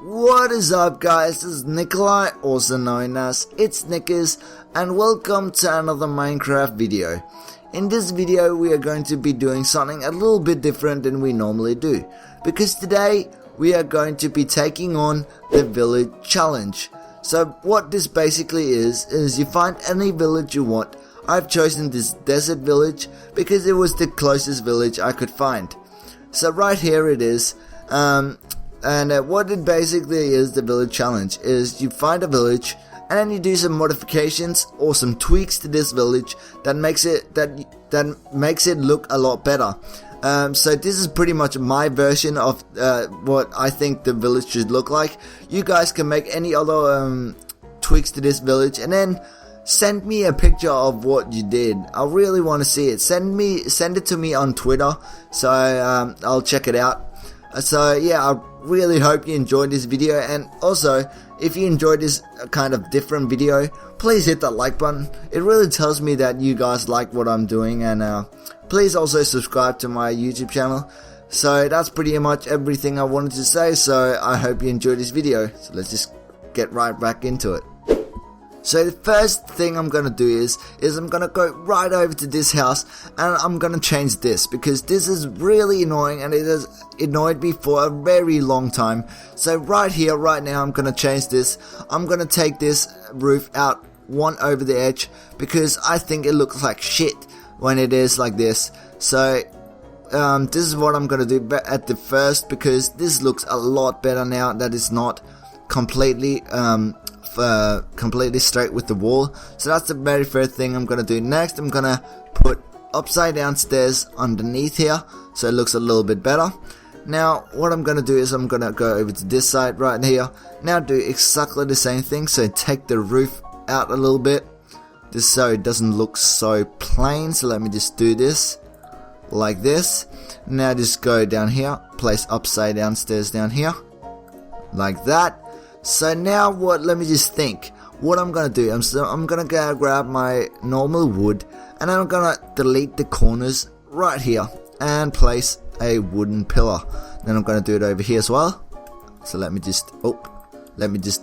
What is up, guys? This is Nikolai, also known as ItzNickers, and welcome to another Minecraft video. In this video we are going to be doing something a little bit different than we normally do, because today we are going to be taking on the village challenge. So what this basically is you find any village you want. I've chosen this desert village because it was the closest village I could find. So right here it is. What it basically is, the village challenge, is you find a village and then you do some modifications or some tweaks to this village that makes it look a lot better. So this is pretty much my version of what I think the village should look like. You guys can make any other tweaks to this village and then send me a picture of what you did. I really want to see it. Send it to me on Twitter, so I'll check it out. So yeah, I really hope you enjoyed this video, and also if you enjoyed this kind of different video, please hit that like button. It really tells me that you guys like what I'm doing, and please also subscribe to my YouTube channel. So that's pretty much everything I wanted to say, so I hope you enjoyed this video. So let's just get right back into it. So the first thing I'm gonna do is I'm gonna go right over to this house and I'm gonna change this, because this is really annoying and it has annoyed me for a very long time. So right here, right now, I'm gonna change this. I'm gonna take this roof out one over the edge because I think it looks like shit when it is like this. So this is what I'm gonna do at the first, because this looks a lot better now that it's not completely straight with the wall. So that's the very first thing I'm gonna do. Next, I'm gonna put upside down stairs underneath here so it looks a little bit better. Now what I'm gonna do is I'm gonna go over to this side right here. Now do exactly the same thing, so take the roof out a little bit just so it doesn't look so plain. So let me just do this like this. Now just go down here, place upside down stairs down here like that. So now let me just think what I'm gonna do. I'm gonna go grab my normal wood and I'm gonna delete the corners right here and place a wooden pillar. Then I'm gonna do it over here as well. So let me just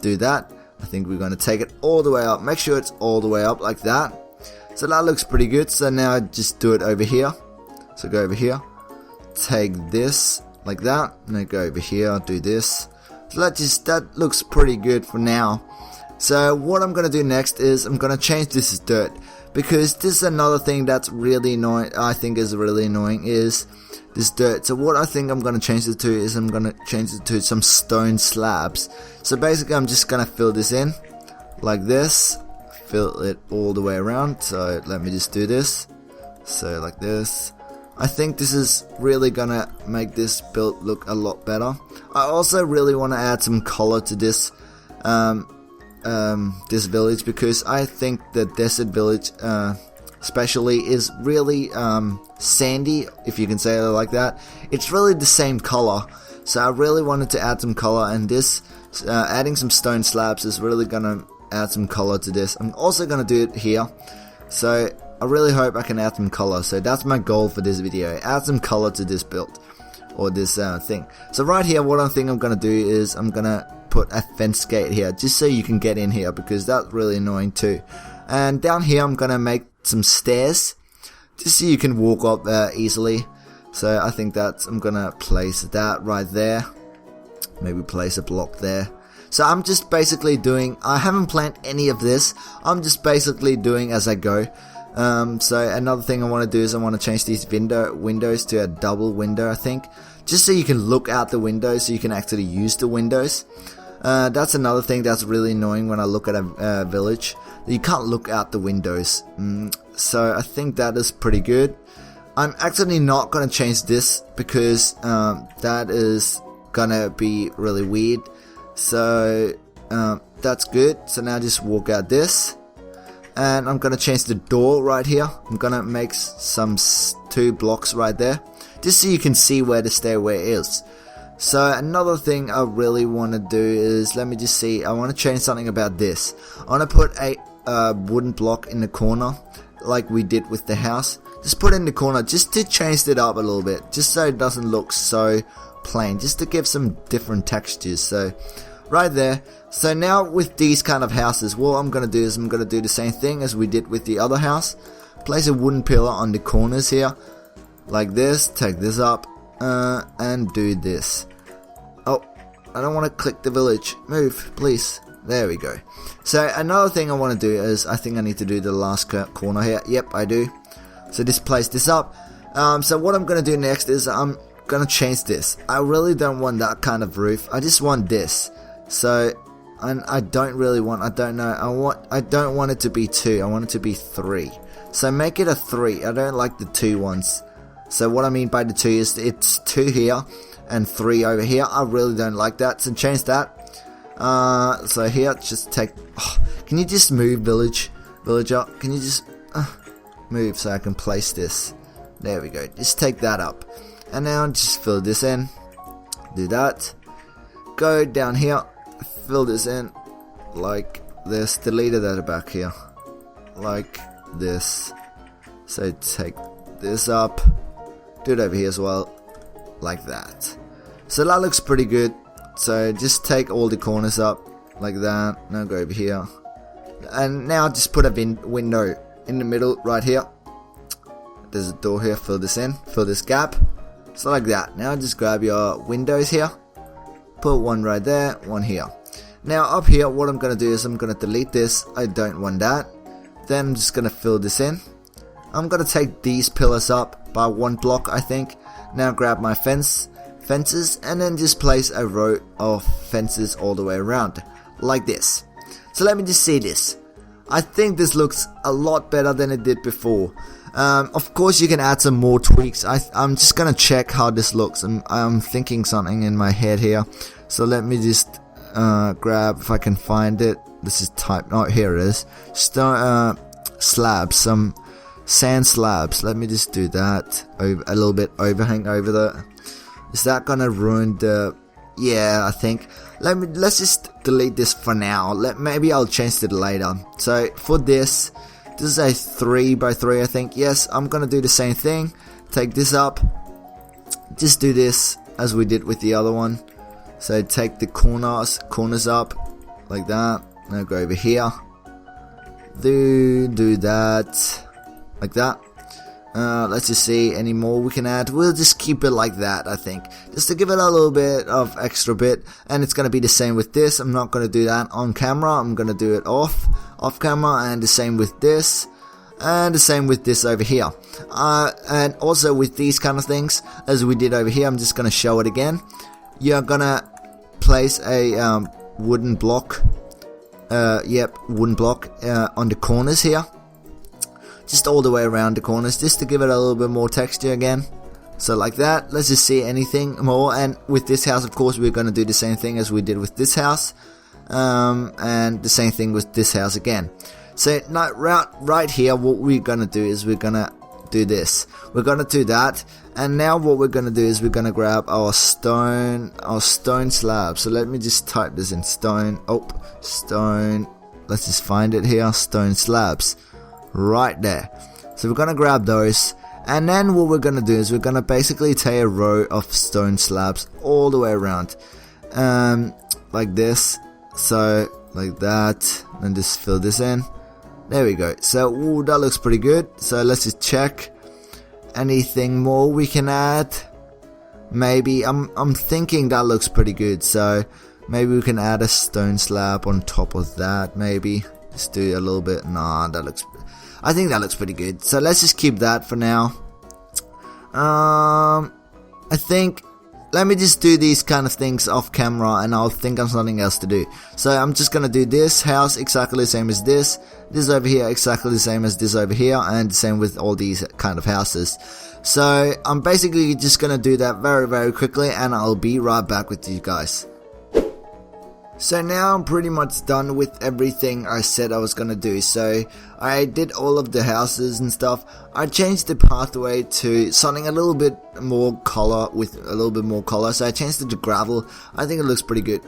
do that. I think we're gonna take it all the way up. Make sure it's all the way up like that. So that looks pretty good. So now I just do it over here. So go over here, take this like that, and then go over here, do this. So that looks pretty good for now. So what I'm gonna do next is I'm gonna change this to dirt, because this is another thing that's really annoying. I think is really annoying is this dirt. So what I think I'm gonna change it to is I'm gonna change it to some stone slabs. So basically I'm just gonna fill this in like this, fill it all the way around. So let me just do this. So like this. I think this is really gonna make this build look a lot better. I also really want to add some color to this this village, because I think the desert village especially is really sandy, if you can say it like that. It's really the same color, so I really wanted to add some color, and this adding some stone slabs is really gonna add some color to this. I'm also gonna do it here, so I really hope I can add some color. So that's my goal for this video, add some color to this build or this thing. So right here, what I think I'm gonna do is I'm gonna put a fence gate here just so you can get in here, because that's really annoying too. And down here I'm gonna make some stairs just so you can walk up easily. So I think I'm gonna place that right there, maybe place a block there. So I'm just basically doing, I haven't planned any of this, I'm just basically doing as I go. So another thing I want to do is I want to change these windows to a double window, I think, just so you can look out the windows, so you can actually use the windows. That's another thing that's really annoying when I look at a village. You can't look out the windows. So I think that is pretty good. I'm actually not going to change this because that is going to be really weird. So that's good. So now just walk out this. And I'm gonna change the door right here. I'm gonna make some 2 blocks right there, just so you can see where the stairway is. So another thing I really want to do is, let me just see, I want to change something about this. I want to put a wooden block in the corner like we did with the house. Just put it in the corner just to change it up a little bit, just so it doesn't look so plain, just to give some different textures. So right there. So now with these kind of houses, what I'm going to do is I'm going to do the same thing as we did with the other house. Place a wooden pillar on the corners here, like this. Take this up, and do this. Oh, I don't want to click the village. Move, please. There we go. So another thing I want to do is, I think I need to do the last corner here. Yep, I do. So just place this up. So what I'm going to do next is I'm going to change this. I really don't want that kind of roof. I just want this. So, and I don't really want, I don't want it to be 2. I want it to be 3. So make it a 3. I don't like the 2 ones. So what I mean by the 2 is it's 2 here and 3 over here. I really don't like that. So change that. So here, just take, can you just move, villager? Can you just move so I can place this? There we go. Just take that up. And now just fill this in. Do that. Go down here. Fill this in like this. Delete it at the back here. Like this. So take this up. Do it over here as well. Like that. So that looks pretty good. So just take all the corners up like that. Now go over here. And now just put a window in the middle right here. There's a door here. Fill this in. Fill this gap. So like that. Now just grab your windows here. Put one right there. One here. Now up here, what I'm going to do is I'm going to delete this. I don't want that. Then I'm just going to fill this in. I'm going to take these pillars up by 1 block, I think. Now grab my fences, and then just place a row of fences all the way around, like this. So let me just see this. I think this looks a lot better than it did before. Of course you can add some more tweaks. I'm just gonna check how this looks. I'm thinking something in my head here. So let me just grab, if I can find it. This is typed. Oh, here it is. Slabs, some sand slabs. Let me just do that. A little bit overhang over the. Is that gonna ruin the? Yeah, I think. Let's just delete this for now. Maybe I'll change it later. So for this is a 3 by 3, I think. Yes, I'm gonna do the same thing. Take this up. Just do this as we did with the other one. So take the corners up like that. Now go over here. Do that like that. Let's just see any more we can add. We'll just keep it like that, I think, just to give it a little bit of extra bit. And it's going to be the same with this. I'm not going to do that on camera. I'm going to do it off camera, and the same with this, and the same with this over here. And also with these kind of things, as we did over here, I'm just going to show it again. You're going to place a wooden block. Wooden block on the corners here. Just all the way around the corners, just to give it a little bit more texture again. So like that. Let's just see anything more. And with this house, of course, we're going to do the same thing as we did with this house. And the same thing with this house again. So now right here, what we're going to do is we're going to do this. We're going to do that. And now what we're going to do is we're going to grab our stone slab. So let me just type this in stone. Stone. Let's just find it here. Stone slabs. Right there. So we're gonna grab those, and then what we're gonna do is we're gonna basically take a row of stone slabs all the way around, like this. So like that, and just fill this in. There we go. So that looks pretty good. So let's just check anything more we can add. Maybe I'm thinking that looks pretty good. So maybe we can add a stone slab on top of that. Maybe just do a little bit. Nah, I think that looks pretty good. So let's just keep that for now. I think let me just do these kind of things off camera, and I'll think of something else to do. So I'm just gonna do this house exactly the same as this over here exactly the same as this over here, and the same with all these kind of houses. So I'm basically just gonna do that very, very quickly, and I'll be right back with you guys. So now I'm pretty much done with everything I said I was gonna do. So I did all of the houses and stuff. I changed the pathway to something a little bit more color, so I changed it to gravel. I think it looks pretty good.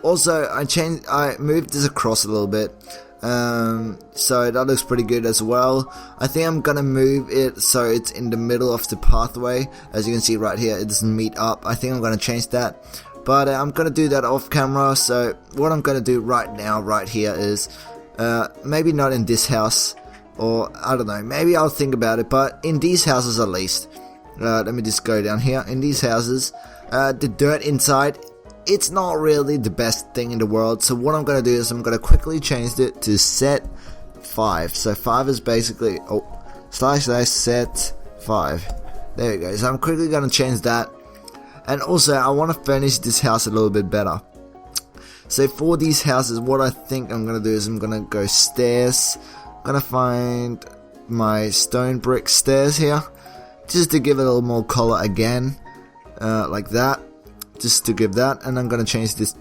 Also, I moved this across a little bit. So that looks pretty good as well. I think I'm gonna move it so it's in the middle of the pathway. As you can see right here, it doesn't meet up. I think I'm gonna change that, but I'm gonna do that off camera. So what I'm gonna do right now, right here, is maybe not in this house, or I don't know, maybe I'll think about it, but in these houses at least. Let me just go down here. In these houses, the dirt inside, it's not really the best thing in the world. So what I'm going to do is I'm going to quickly change it to set 5. So 5 is basically, slash set 5. There we go. So I'm quickly going to change that. And also I want to furnish this house a little bit better. So for these houses, what I think I'm going to do is I'm going to go stairs. I'm going to find my stone brick stairs here, just to give it a little more color again, like that. Just to give that, and I'm gonna change this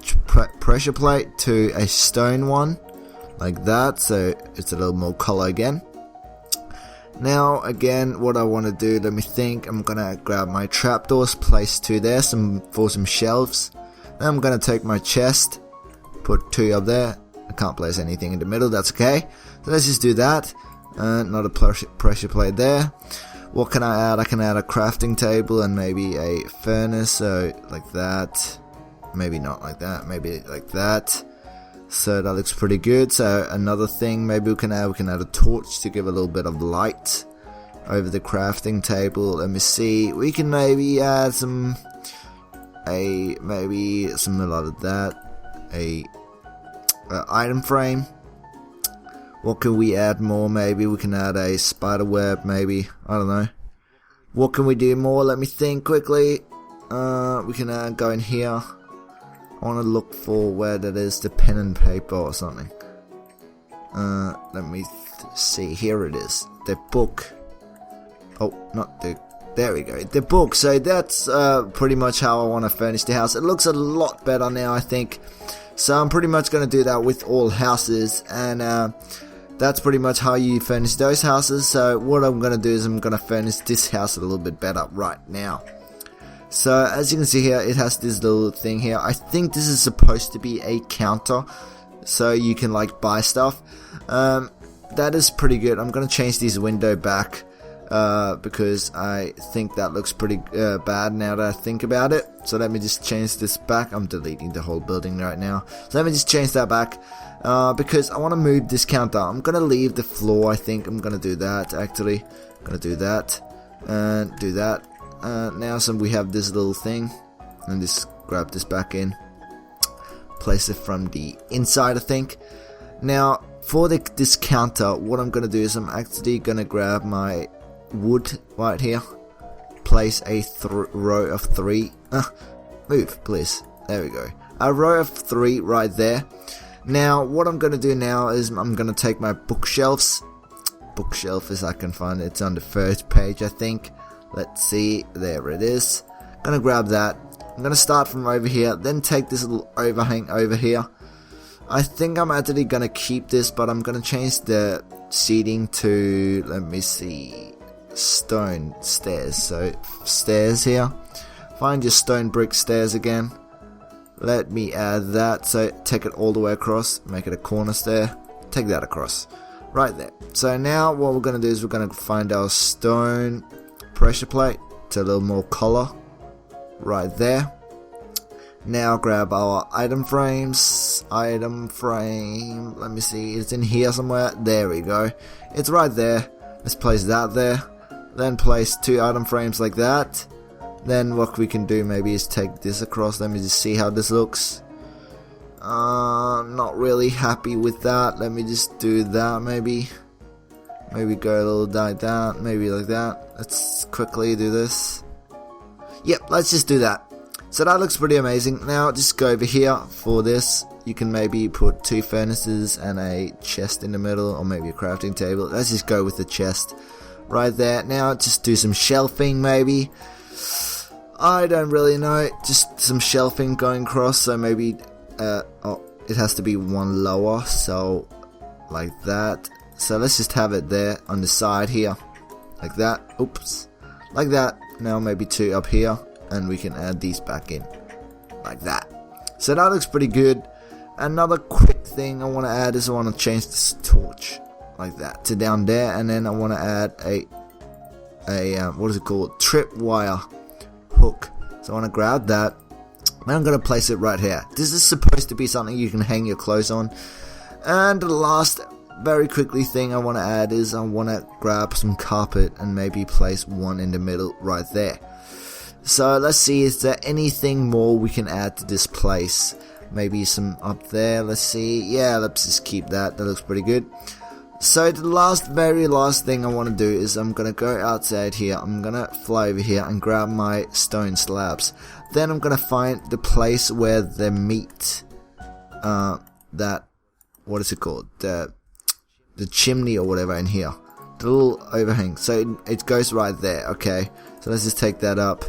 pressure plate to a stone one, like that, so it's a little more color again. Now again, what I want to do, let me think. I'm gonna grab my trapdoors, place 2 there, for some shelves. Then I'm gonna take my chest, put 2 up there. I can't place anything in the middle, that's okay. So let's just do that. Not a pressure plate there. What can I add? I can add a crafting table and maybe a furnace, so like that. Maybe not like that, maybe like that. So that looks pretty good. So another thing maybe we can add a torch to give a little bit of light over the crafting table. Let me see, we can maybe add a lot of that. A item frame. What can we add more? Maybe we can add a spider web, maybe. I don't know. What can we do more? Let me think quickly. We can go in here. I want to look for where that is, the pen and paper or something. Let me see. Here it is. The book. Oh, not the... There we go. The book. So that's pretty much how I want to furnish the house. It looks a lot better now, I think. So I'm pretty much going to do that with all houses. And... that's pretty much how you furnish those houses. So what I'm going to do is I'm going to furnish this house a little bit better right now. So as you can see here, it has this little thing here. I think this is supposed to be a counter, so you can like buy stuff. That is pretty good. I'm going to change this window back because I think that looks pretty bad now that I think about it. So let me just change this back. I'm deleting the whole building right now. So let me just change that back. Because I want to move this counter. I'm going to leave the floor. I think I'm going to do that actually. I'm going to do that and do that. Now we have this little thing, and just grab this back in, place it from the inside, I think. Now for this counter, what I'm going to do is I'm actually going to grab my wood right here, place a row of 3. Move please. There we go. A row of 3 right there. Now what I'm going to do now is I'm going to take my bookshelves. Bookshelf, as I can find it, it's on the first page, I think. Let's see, there it is. Gonna grab that. I'm gonna start from over here, then take this little overhang over here. I think I'm actually gonna keep this, but I'm gonna change the seating to, let me see, stone stairs. So stairs here. Find your stone brick stairs again. Let me add that. So take it all the way across, make it a corner stair. Take that across. Right there. So now what we're gonna do is we're gonna find our stone pressure plate to a little more color right there. Now grab our item frames. Item frame, let me see, it's in here somewhere. There we go, it's right there. Let's place that there, then place 2 item frames like that. Then what we can do maybe is take this across. Let me just see how this looks. Not really happy with that. Let me just do that maybe go a little like that, maybe like that. Let's quickly do this. Yep, let's just do that. So that looks pretty amazing. Now just go over here for this. You can maybe put 2 furnaces and a chest in the middle, or maybe a crafting table. Let's just go with the chest right there. Now just do some shelving maybe. I don't really know, just some shelving going across. So maybe it has to be 1 lower, so like that. So let's just have it there on the side here, like that. Oops, like that. Now maybe 2 up here, and we can add these back in, like that. So that looks pretty good. Another quick thing I want to add is I want to change this torch like that to down there, and then I want to add a what is it called, tripwire hook. So I want to grab that, and I'm going to place it right here. This is supposed to be something you can hang your clothes on. And the last very quickly thing I want to add is I want to grab some carpet and maybe place one in the middle right there. So let's see, is there anything more we can add to this place? Maybe some up there, let's see. Yeah, let's just keep that, that looks pretty good. So the very last thing I want to do is I'm going to go outside here, I'm going to fly over here and grab my stone slabs. Then I'm going to find the place where they meet that, what is it called, the chimney or whatever in here, the little overhang. So it goes right there. Okay, so let's just take that up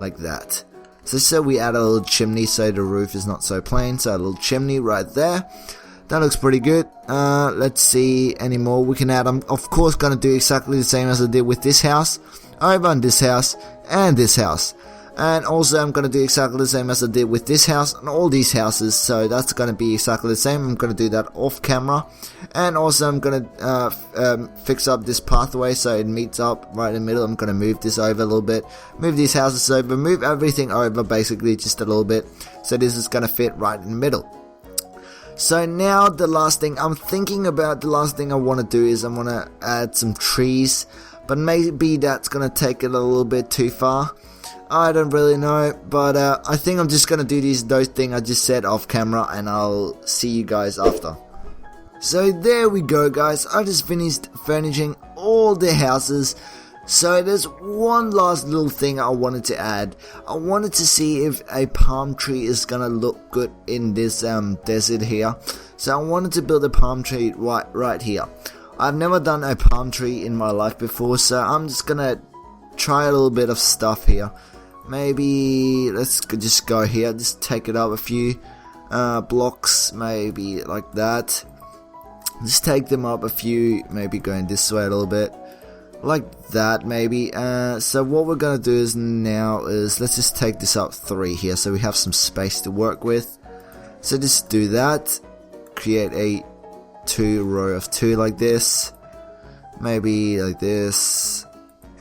like that. So we add a little chimney so the roof is not so plain, so a little chimney right there. That looks pretty good. Let's see any more we can add. I'm of course going to do exactly the same as I did with this house, over on this house and this house. And also I'm going to do exactly the same as I did with this house and all these houses, so that's going to be exactly the same. I'm going to do that off camera. And also I'm going to fix up this pathway so it meets up right in the middle. I'm going to move this over a little bit, move these houses over, move everything over basically just a little bit, so this is going to fit right in the middle. So now the last thing I'm thinking about, the last thing I want to do is I want to add some trees, but maybe that's going to take it a little bit too far. I don't really know, but I think I'm just going to do those things I just said off camera, and I'll see you guys after. So there we go guys, I just finished furnishing all the houses. So there's one last little thing I wanted to add. I wanted to see if a palm tree is going to look good in this desert here. So I wanted to build a palm tree right here. I've never done a palm tree in my life before, so I'm just going to try a little bit of stuff here. Maybe let's just go here, just take it up a few blocks, maybe like that. Just take them up a few, maybe going this way a little bit, like that maybe. So what we're gonna do is let's just take this up 3 here, so we have some space to work with. So just do that, create a 2 row of 2 like this, maybe like this.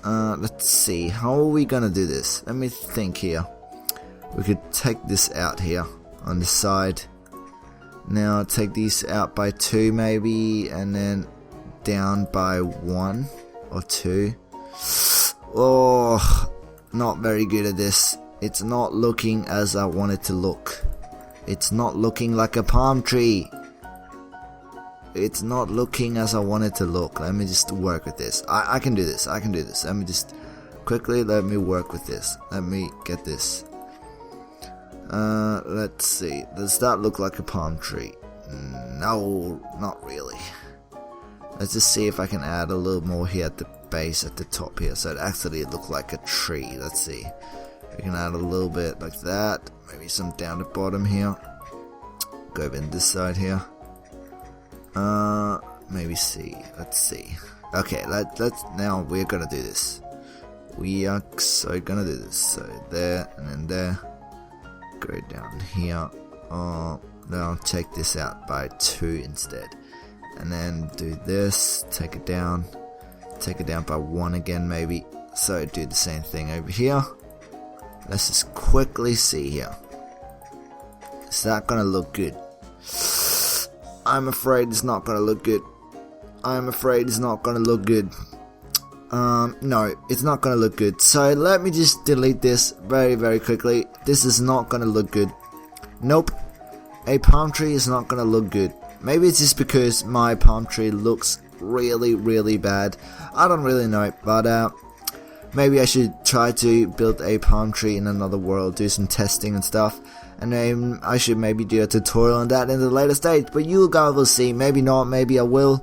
Let's see, how are we gonna do this? Let me think here. We could take this out here on the side. Now take these out by 2 maybe, and then down by 1 or 2. Oh, not very good at this. It's not looking as I want it to look. It's not looking like a palm tree. It's not looking as I want it to look. Let me just work with this. I can do this. I can do this. Let me just quickly let me work with this. Let me get this. Let's see. Does that look like a palm tree? No, not really. Let's just see if I can add a little more here at the base, at the top here, so it actually looks like a tree. Let's see. We can add a little bit like that. Maybe some down the bottom here. Go over in this side here. Maybe see. Let's see. Okay, let's now we're gonna do this. We are so gonna do this. So there and then there. Go down here. Oh, now take this out by 2 instead, and then do this. Take it down by 1 again maybe. So do the same thing over here. Let's just quickly see here. Is that gonna look good? I'm afraid it's not gonna look good. I'm afraid it's not gonna look good. No, it's not gonna look good. So let me just delete this very quickly. This is not gonna look good. Nope. A palm tree is not gonna look good. Maybe it's just because my palm tree looks really bad. I don't really know, but maybe I should try to build a palm tree in another world, do some testing and stuff. And then I should maybe do a tutorial on that in the later stage, but you guys will see. Maybe not, maybe I will.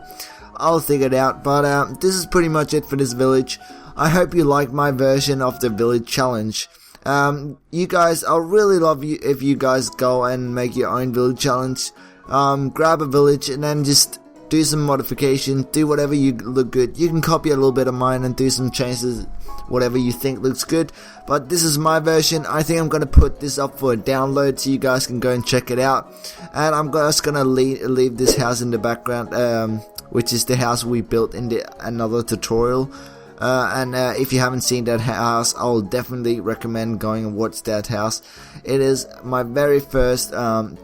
I'll figure it out, but this is pretty much it for this village. I hope you like my version of the village challenge. You guys, I'll really love you if you guys go and make your own village challenge. Grab a village and then just do some modification, do whatever you look good. You can copy a little bit of mine and do some changes, whatever you think looks good. But this is my version. I think I'm going to put this up for a download so you guys can go and check it out. And I'm just going to leave this house in the background, which is the house we built in another tutorial. And if you haven't seen that house, I'll definitely recommend going and watch that house. It is my very first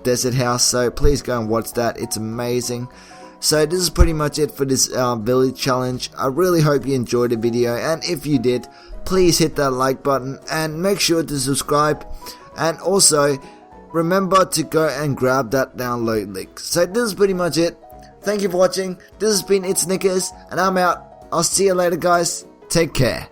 desert house, so please go and watch that. It's amazing. So this is pretty much it for this village challenge. I really hope you enjoyed the video, and if you did, please hit that like button and make sure to subscribe. And also remember to go and grab that download link. So this is pretty much it. Thank you for watching. This has been ItzNickers, and I'm out. I'll see you later, guys. Take care.